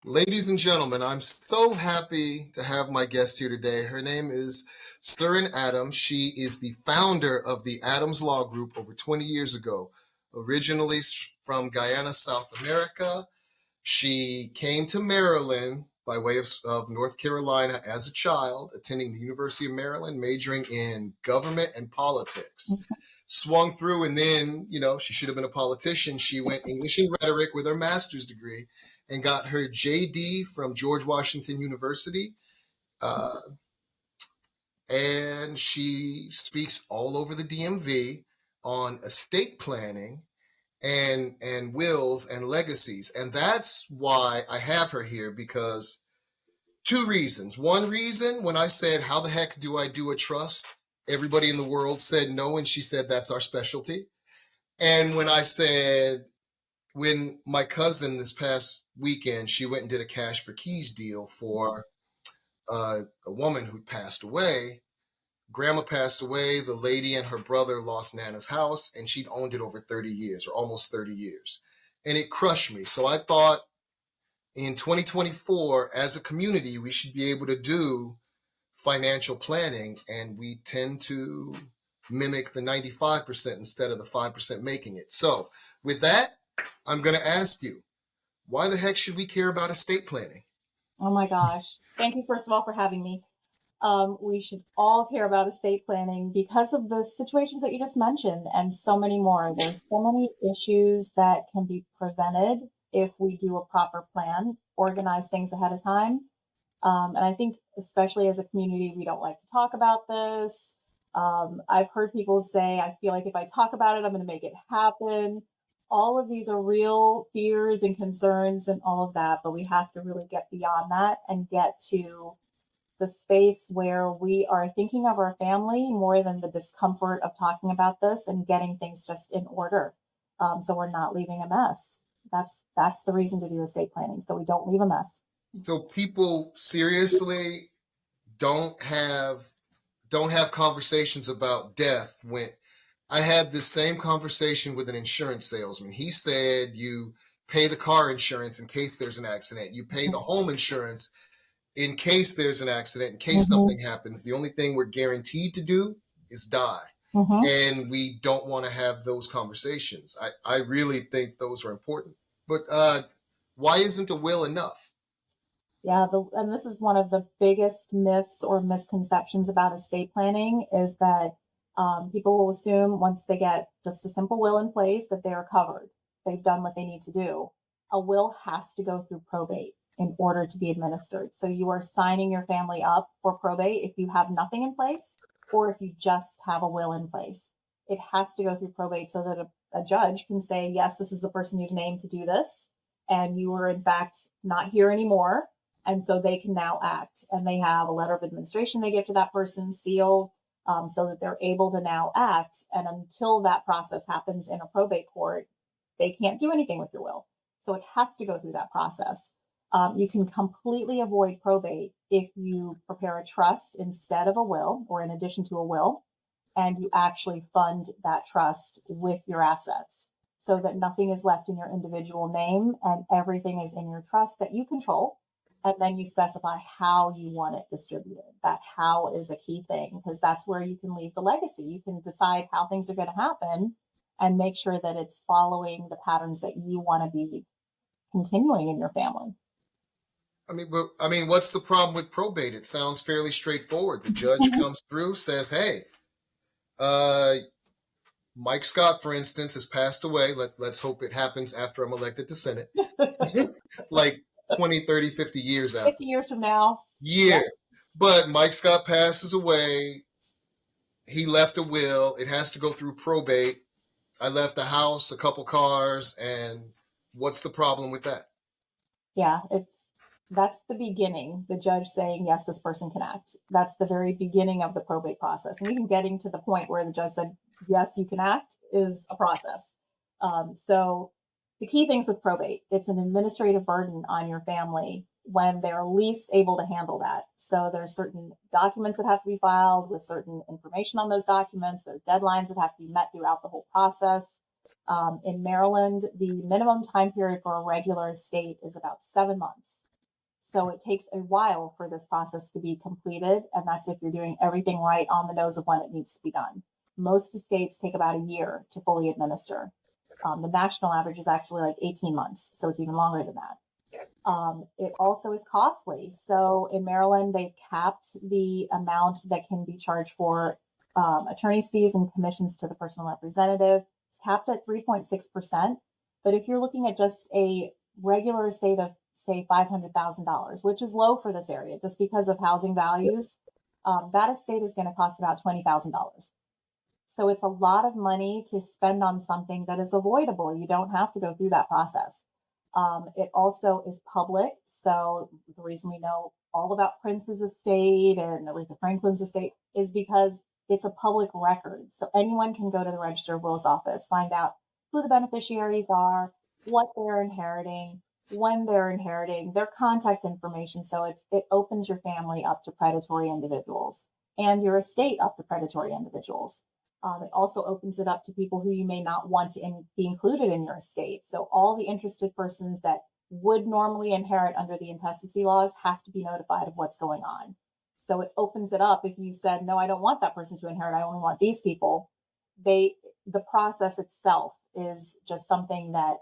Ladies and gentlemen, I'm so happy to have my guest here today. Her name is Suren Adams. She is the founder of the Adams Law Group over 20 years ago. Originally from Guyana, South America, she came to Maryland by way of North Carolina as a child, attending the University of Maryland, majoring in government and politics. Swung through, and then, she should have been a politician. She went English and rhetoric with her master's degree and got her JD from George Washington University. Uh, and she speaks all over the DMV on estate planning and wills and legacies. And that's why I have her here, because two reasons. One reason, when I said, how the heck do I do a trust? Everybody in the world said no, and she said that's our specialty. And when I said, when my cousin this past weekend, she went and did a cash for keys deal for a woman who passed away. Grandma passed away. The lady and her brother lost Nana's house, and she'd owned it over 30 years, or almost 30 years. And it crushed me. So I thought in 2024, as a community, we should be able to do financial planning, and we tend to mimic the 95% instead of the 5% making it. So with that, I'm going to ask you, why the heck should we care about estate planning? Oh my gosh. Thank you, first of all, for having me. We should all care about estate planning because of the situations that you just mentioned and so many more. There's so many issues that can be prevented if we do a proper plan, organize things ahead of time. And I think, especially as a community, we don't like to talk about this. I've heard people say, I feel like if I talk about it, I'm going to make it happen. All of these are real fears and concerns and all of that, but we have to really get beyond that and get to the space where we are thinking of our family more than the discomfort of talking about this and getting things just in order. So we're not leaving a mess. That's the reason to do estate planning, so we don't leave a mess. So people seriously don't have don't have conversations about death. When I had this same conversation with an insurance salesman, he said you pay the car insurance in case there's an accident, you pay the home insurance in case there's an accident, in case something happens. The only thing we're guaranteed to do is die. And we don't want to have those conversations. I really think those are important. But why isn't a will enough? Yeah, and this is one of the biggest myths or misconceptions about estate planning is that people will assume once they get just a simple will in place that they are covered. They've done what they need to do. A will has to go through probate in order to be administered. So you are signing your family up for probate if you have nothing in place or if you just have a will in place. It has to go through probate so that a judge can say, yes, this is the person you've named to do this. And you are in fact not here anymore. And so they can now act, and they have a letter of administration they give to that person sealed so that they're able to now act. And until that process happens in a probate court, they can't do anything with your will. So it has to go through that process. You can completely avoid probate if you prepare a trust instead of a will or in addition to a will, and you actually fund that trust with your assets so that nothing is left in your individual name and everything is in your trust that you control. And then you specify how you want it distributed. That how is a key thing because that's where you can leave the legacy. You can decide how things are going to happen and make sure that it's following the patterns that you want to be continuing in your family. What's the problem with probate? It sounds fairly straightforward. The judge comes through, says, "Hey, uh, Mike Scott, for instance, has passed away. Let's hope it happens after I'm elected to Senate." Like 20, 30, 50 years after. 50 years from now. Yeah. But Mike Scott passes away. He left a will. It has to go through probate. I left a house, a couple cars, and what's the problem with that? Yeah, that's the beginning. The judge saying, yes, this person can act. That's the very beginning of the probate process. And even getting to the point where the judge said, yes, you can act is a process. So the key things with probate, it's an administrative burden on your family when they're least able to handle that. So there's certain documents that have to be filed with certain information on those documents. There are deadlines that have to be met throughout the whole process. In Maryland, the minimum time period for a regular estate is about 7 months. So it takes a while for this process to be completed. And that's if you're doing everything right on the nose of when it needs to be done. Most estates take about a year to fully administer. The national average is actually like 18 months. So it's even longer than that. It also is costly. So in Maryland, they've capped the amount that can be charged for attorney's fees and commissions to the personal representative. It's capped at 3.6%. But if you're looking at just a regular estate of, say, $500,000, which is low for this area just because of housing values, that estate is going to cost about $20,000. So it's a lot of money to spend on something that is avoidable. You don't have to go through that process. It also is public. So the reason we know all about Prince's estate and Aretha Franklin's estate is because it's a public record. So anyone can go to the Register of Wills office, find out who the beneficiaries are, what they're inheriting, when they're inheriting, their contact information. So it opens your family up to predatory individuals and your estate up to predatory individuals. It also opens it up to people who you may not want to be included in your estate. So all the interested persons that would normally inherit under the intestacy laws have to be notified of what's going on. So it opens it up. If you said, no, I don't want that person to inherit, I only want these people, the process itself is just something that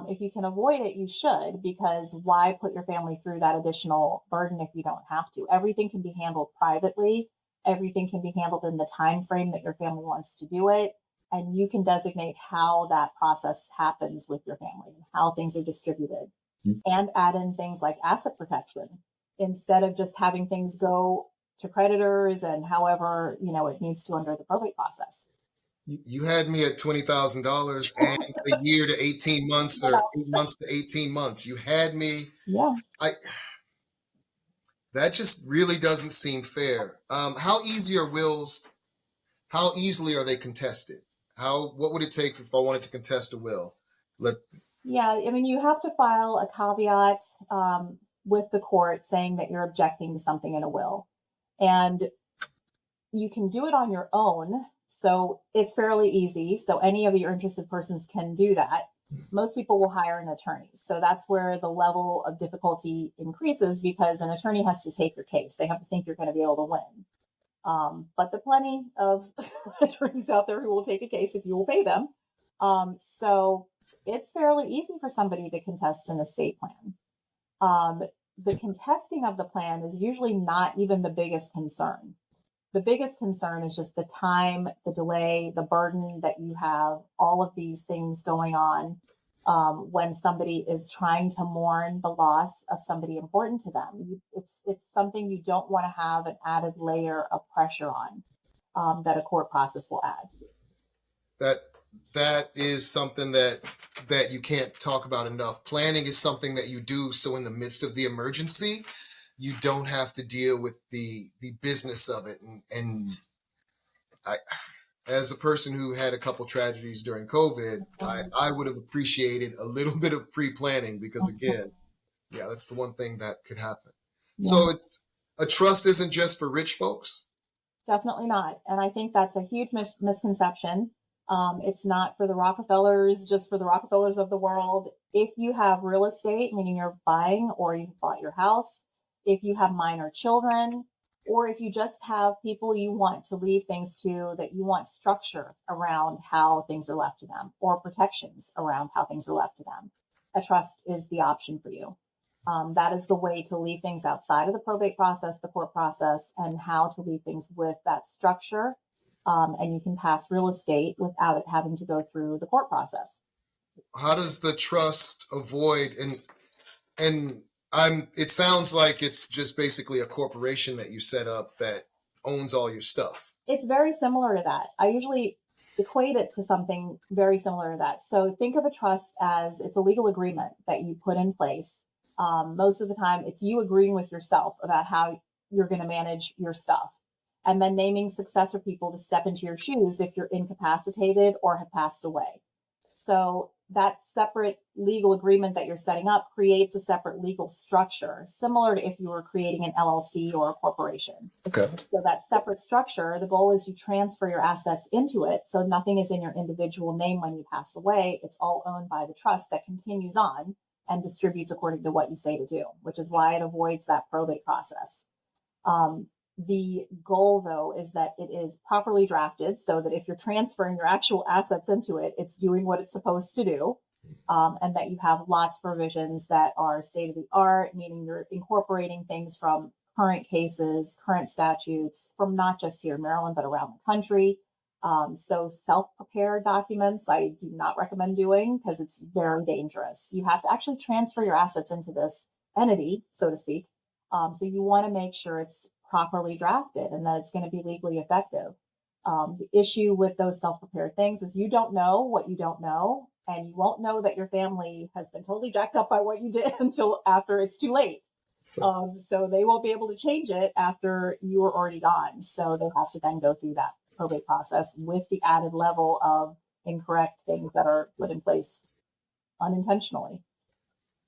if you can avoid it, you should, because why put your family through that additional burden if you don't have to? Everything can be handled privately. Everything can be handled in the time frame that your family wants to do it. And you can designate how that process happens with your family and how things are distributed. And add in things like asset protection instead of just having things go to creditors and however, it needs to under the probate process. You had me at $20,000 and a year to 18 months or 8 months to 18 months. You had me. Yeah. That just really doesn't seem fair. How easy are wills? How easily are they contested? What would it take if I wanted to contest a will? Yeah, you have to file a caveat with the court saying that you're objecting to something in a will. And you can do it on your own. So it's fairly easy. So any of your interested persons can do that. Most people will hire an attorney. So that's where the level of difficulty increases because an attorney has to take your case. They have to think you're going to be able to win. But there are plenty of attorneys out there who will take a case if you will pay them. So it's fairly easy for somebody to contest an estate plan. The contesting of the plan is usually not even the biggest concern. The biggest concern is just the time, the delay, the burden that you have, all of these things going on when somebody is trying to mourn the loss of somebody important to them. It's something you don't want to have an added layer of pressure on that a court process will add. That is something that you can't talk about enough. Planning is something that you do so in the midst of the emergency, you don't have to deal with the business of it. And I, as a person who had a couple tragedies during COVID, I would have appreciated a little bit of pre-planning because again, that's the one thing that could happen. Yeah. So a trust isn't just for rich folks? Definitely not. And I think that's a huge misconception. It's not for the Rockefellers, just for the Rockefellers of the world. If you have real estate, meaning you're buying or you bought your house, if you have minor children, or if you just have people you want to leave things to, that you want structure around how things are left to them or protections around how things are left to them, a trust is the option for you. That is the way to leave things outside of the probate process, the court process, and how to leave things with that structure. And you can pass real estate without it having to go through the court process. How does the trust avoid, it sounds like it's just basically a corporation that you set up that owns all your stuff. It's very similar to that. I usually equate it to something very similar to that. So think of a trust as it's a legal agreement that you put in place. Most of the time, it's you agreeing with yourself about how you're going to manage your stuff, and then naming successor people to step into your shoes if you're incapacitated or have passed away. So that separate legal agreement that you're setting up creates a separate legal structure, similar to if you were creating an LLC or a corporation. Okay. So that separate structure, the goal is you transfer your assets into it. So nothing is in your individual name when you pass away. It's all owned by the trust that continues on. and distributes according to what you say to do, which is why it avoids that probate process. The goal, though, is that it is properly drafted so that if you're transferring your actual assets into it, it's doing what it's supposed to do, and that you have lots of provisions that are state of the art, meaning you're incorporating things from current cases, current statutes from not just here in Maryland, but around the country. So self-prepared documents, I do not recommend doing because it's very dangerous. You have to actually transfer your assets into this entity, so to speak. So you want to make sure it's properly drafted and that it's going to be legally effective. The issue with those self-prepared things is you don't know what you don't know, and you won't know that your family has been totally jacked up by what you did until after it's too late. So they won't be able to change it after you are already gone. So they have to then go through that probate process with the added level of incorrect things that are put in place unintentionally.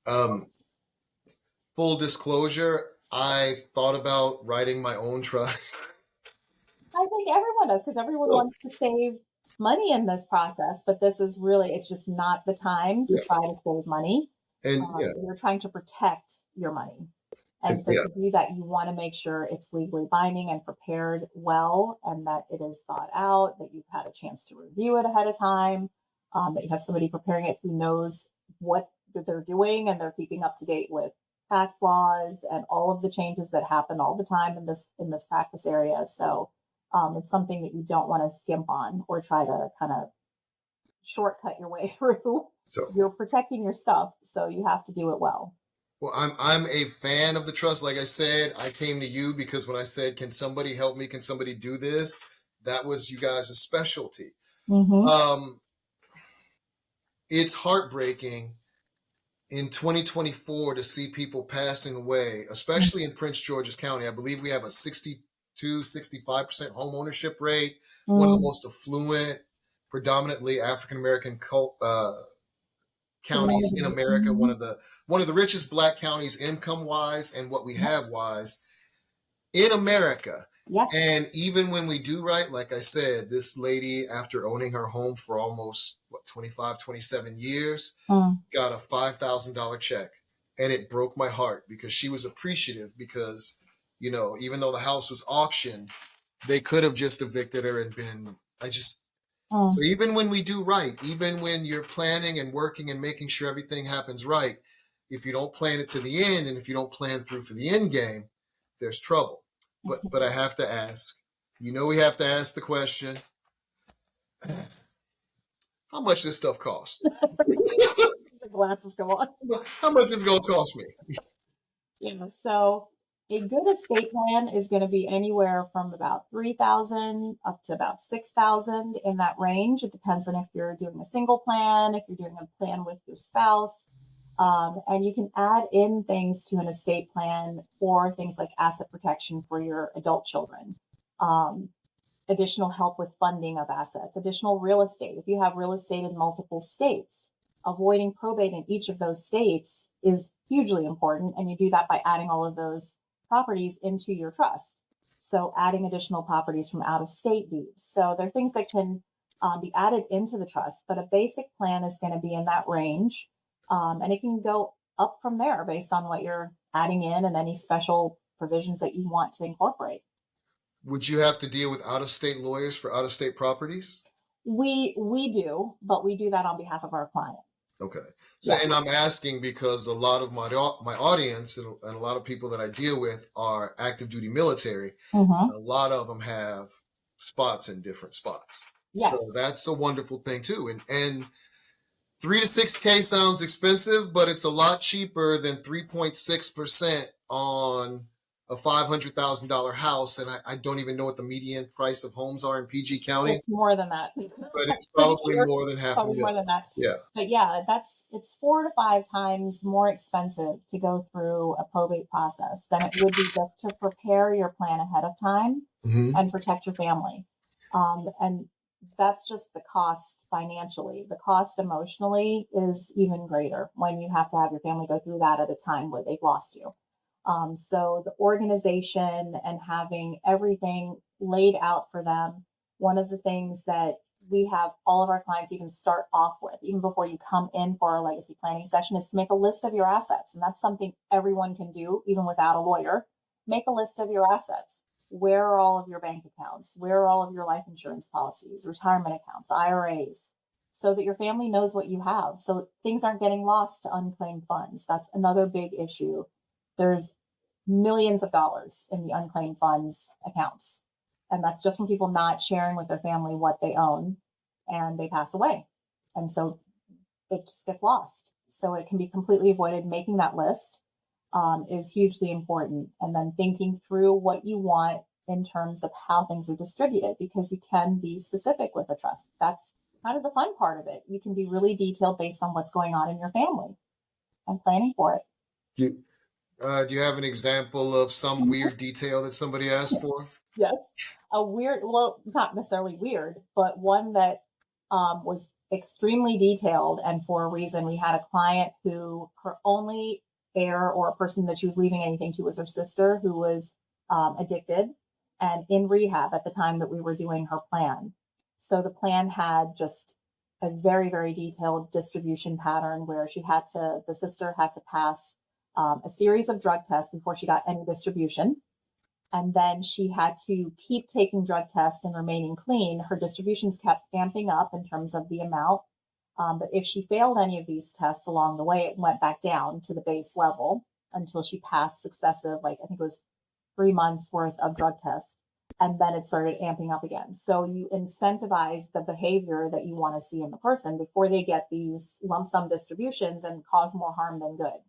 Full disclosure, I thought about writing my own trust. I think everyone does because everyone wants to save money in this process, but this is really, it's just not the time to try to save money. And you're trying to protect your money. And so to do that, you want to make sure it's legally binding and prepared well, and that it is thought out, that you've had a chance to review it ahead of time, that you have somebody preparing it who knows what they're doing and they're keeping up to date with tax laws and all of the changes that happen all the time in this practice area. So it's something that you don't want to skimp on or try to kind of shortcut your way through. So you're protecting your stuff, so you have to do it well. Well, I'm a fan of the trust. Like I said, I came to you because when I said, can somebody help me? Can somebody do this? That was you guys' specialty. Mm-hmm. It's heartbreaking in 2024 to see people passing away, especially in Prince George's County. I believe we have a 65% home ownership rate, one of the most affluent, predominantly African-American counties in America, one of the richest Black counties income wise and what we have wise in America. Yes. And even when we do right, like I said, this lady, after owning her home for almost 25, 27 years, got a $5,000 check, and it broke my heart because she was appreciative because, you know, even though the house was auctioned, they could have just evicted her and been, so even when we do right, even when you're planning and working and making sure everything happens right, if you don't plan it to the end and if you don't plan through for the end game, there's trouble. But I have to ask, we have to ask the question, how much this stuff costs? The glasses go on. How much is it going to cost me? Yeah, so a good estate plan is going to be anywhere from about $3,000 up to about $6,000 in that range. It depends on if you're doing a single plan, if you're doing a plan with your spouse. And you can add in things to an estate plan for things like asset protection for your adult children, additional help with funding of assets, additional real estate. If you have real estate in multiple states, avoiding probate in each of those states is hugely important. And you do that by adding all of those properties into your trust. So adding additional properties from out of state deeds. So there are things that can be added into the trust, but a basic plan is going to be in that range. And it can go up from there based on what you're adding in and any special provisions that you want to incorporate. Would you have to deal with out-of-state lawyers for out-of-state properties? We do, but we do that on behalf of our client. Okay. So, and I'm asking because a lot of my audience and a lot of people that I deal with are active duty military. Mm-hmm. A lot of them have spots in different spots. Yes. So that's a wonderful thing too. And 3 to 6K sounds expensive, but it's a lot cheaper than 3.6% on a $500,000 house. And I don't even know what the median price of homes are in PG County. It's more than that. But it's probably more than half a million. More than that. Yeah. But yeah, it's 4 to 5 times more expensive to go through a probate process than it would be just to prepare your plan ahead of time and protect your family. And that's just the cost financially. The cost emotionally is even greater when you have to have your family go through that at a time where they've lost you. So the organization and having everything laid out for them, one of the things that we have all of our clients even start off with, even before you come in for our legacy planning session, is to make a list of your assets. And that's something everyone can do, even without a lawyer. Make a list of your assets. Where are all of your bank accounts? Where are all of your life insurance policies, retirement accounts, IRAs, so that your family knows what you have. So things aren't getting lost to unclaimed funds. That's another big issue. There's millions of dollars in the unclaimed funds accounts. And that's just from people not sharing with their family what they own, and they pass away. And so it just gets lost. So it can be completely avoided. Making that list is hugely important. And then thinking through what you want in terms of how things are distributed, because you can be specific with a trust. That's kind of the fun part of it. You can be really detailed based on what's going on in your family and planning for it. Do you have an example of some weird detail that somebody asked for? Yes. A weird, well, not necessarily weird, but one that was extremely detailed. And for a reason, we had a client who her only heir or a person that she was leaving anything to was her sister, who was addicted and in rehab at the time that we were doing her plan. So the plan had just a very, very detailed distribution pattern where the sister had to pass a series of drug tests before she got any distribution. And then she had to keep taking drug tests and remaining clean. Her distributions kept amping up in terms of the amount. But if she failed any of these tests along the way, it went back down to the base level until she passed successive, I think it was 3 months worth of drug tests. And then it started amping up again. So you incentivize the behavior that you want to see in the person before they get these lump sum distributions and cause more harm than good.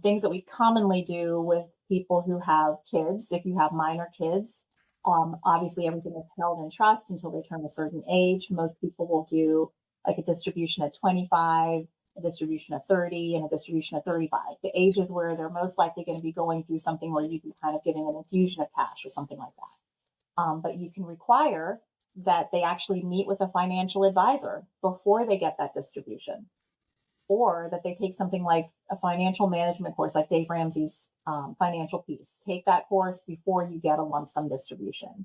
Things that we commonly do with people who have kids, if you have minor kids, obviously everything is held in trust until they turn a certain age. Most people will do like a distribution at 25, a distribution at 30, and a distribution at 35. The ages where they're most likely going to be going through something where you'd be kind of giving an infusion of cash or something like that. But you can require that they actually meet with a financial advisor before they get that distribution, or that they take something like a financial management course, like Dave Ramsey's Financial Peace. Take that course before you get a lump sum distribution.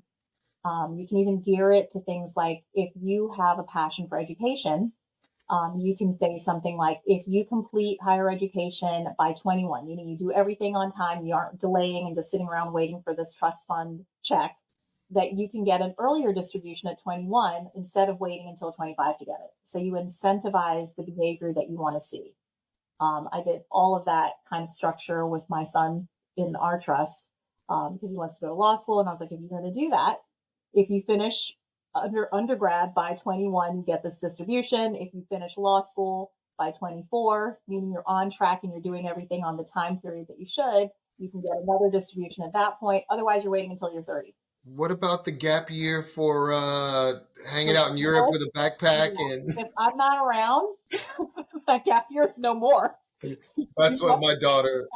You can even gear it to things like, if you have a passion for education, you can say something like, if you complete higher education by 21, meaning you do everything on time, you aren't delaying and just sitting around waiting for this trust fund check, that you can get an earlier distribution at 21 instead of waiting until 25 to get it. So you incentivize the behavior that you want to see. I did all of that kind of structure with my son in our trust because he wants to go to law school. And I was like, if you're going to do that, if you finish undergrad by 21, you get this distribution. If you finish law school by 24, meaning you're on track and you're doing everything on the time period that you should, you can get another distribution at that point. Otherwise, you're waiting until you're 30. What about the gap year for hanging out in Europe with a backpack? And if I'm not around, that gap year is no more. That's what my daughter.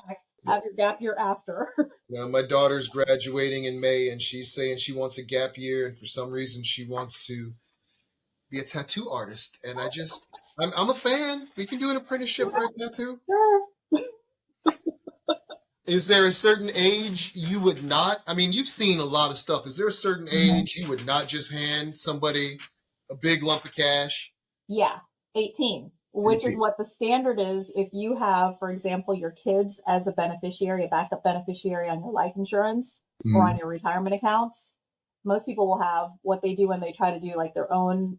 Have your gap year after. Now, my daughter's graduating in May, and she's saying she wants a gap year, and for some reason, she wants to be a tattoo artist. And I'm a fan. We can do an apprenticeship for a tattoo. Sure. Is there a certain age you would not? I mean, you've seen a lot of stuff. Is there a certain age you would not just hand somebody a big lump of cash? Yeah, 18, which 18. is what the standard is. If you have, for example, your kids as a beneficiary, a backup beneficiary on your life insurance or on your retirement accounts, most people will have what they do when they try to do like their own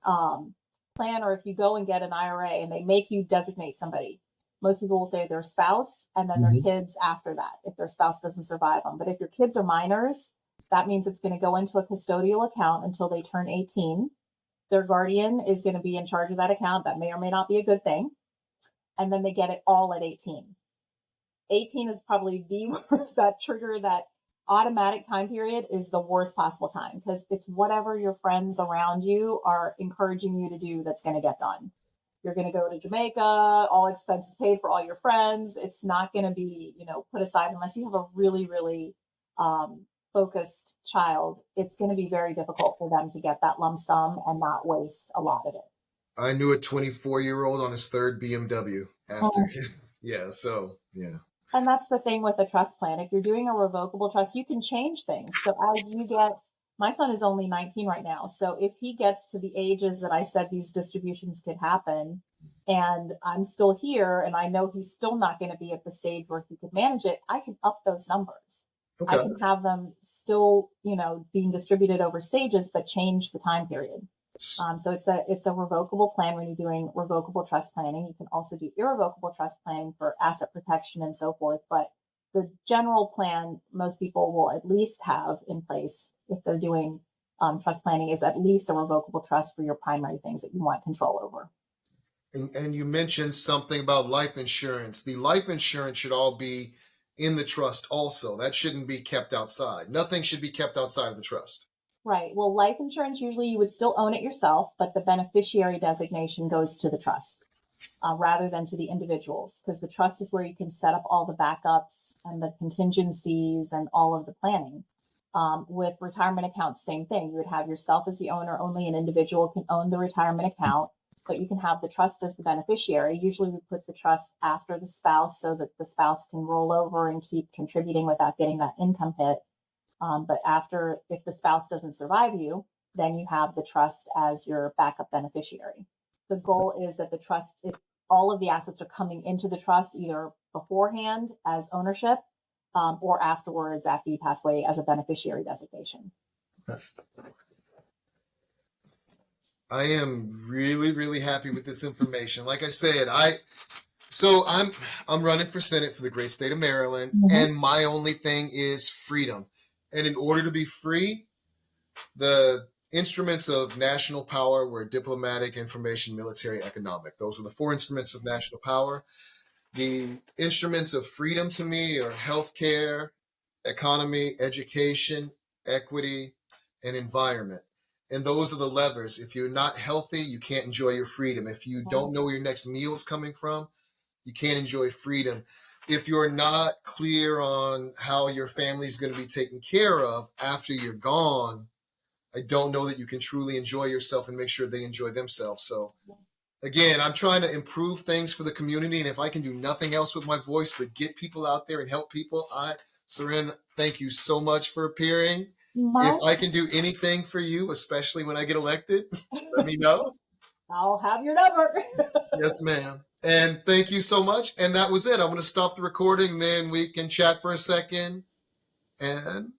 plan, or if you go and get an IRA and they make you designate somebody. Most people will say their spouse and then their kids after that, if their spouse doesn't survive them. But if your kids are minors, that means it's going to go into a custodial account until they turn 18. Their guardian is going to be in charge of that account. That may or may not be a good thing. And then they get it all at 18. 18 is probably the worst. That trigger, that automatic time period is the worst possible time, because it's whatever your friends around you are encouraging you to do that's going to get done. You're going to go to Jamaica, all expenses paid for all your friends. It's not going to be, put aside unless you have a really, really focused child. It's going to be very difficult for them to get that lump sum and not waste a lot of it. I knew a 24-year-old on his third BMW after his, yeah. And that's the thing with a trust plan. If you're doing a revocable trust, you can change things. So as you get My son is only 19 right now. So if he gets to the ages that I said these distributions could happen, and I'm still here and I know he's still not going to be at the stage where he could manage it, I can up those numbers. I Okay. can have them still, being distributed over stages, but change the time period. So it's a revocable plan when you're doing revocable trust planning. You can also do irrevocable trust planning for asset protection and so forth. But the general plan most people will at least have in place if they're doing trust planning is at least a revocable trust for your primary things that you want control over. And you mentioned something about life insurance. The life insurance should all be in the trust also. That shouldn't be kept outside. Nothing should be kept outside of the trust. Right. Well, life insurance, usually you would still own it yourself, but the beneficiary designation goes to the trust rather than to the individuals, because the trust is where you can set up all the backups and the contingencies and all of the planning. With retirement accounts, same thing. You would have yourself as the owner. Only an individual can own the retirement account, but you can have the trust as the beneficiary. Usually we put the trust after the spouse so that the spouse can roll over and keep contributing without getting that income hit. But if the spouse doesn't survive you, then you have the trust as your backup beneficiary. The goal is that the trust, if all of the assets are coming into the trust either beforehand as ownership or afterwards after you pass away as a beneficiary designation. I am really, really happy with this information. Like I said, I'm running for Senate for the great state of Maryland, and my only thing is freedom. And in order to be free, the instruments of national power were diplomatic, information, military, economic. Those are the four instruments of national power. The instruments of freedom to me are healthcare, economy, education, equity, and environment. And those are the levers. If you're not healthy, you can't enjoy your freedom. If you don't know where your next meal is coming from, you can't enjoy freedom. If you're not clear on how your family is going to be taken care of after you're gone, I don't know that you can truly enjoy yourself and make sure they enjoy themselves. So again, I'm trying to improve things for the community. And if I can do nothing else with my voice but get people out there and help people, Suren, thank you so much for appearing. If I can do anything for you, especially when I get elected, let me know. I'll have your number. Yes, ma'am. And thank you so much. And that was it. I'm going to stop the recording. Then we can chat for a second. And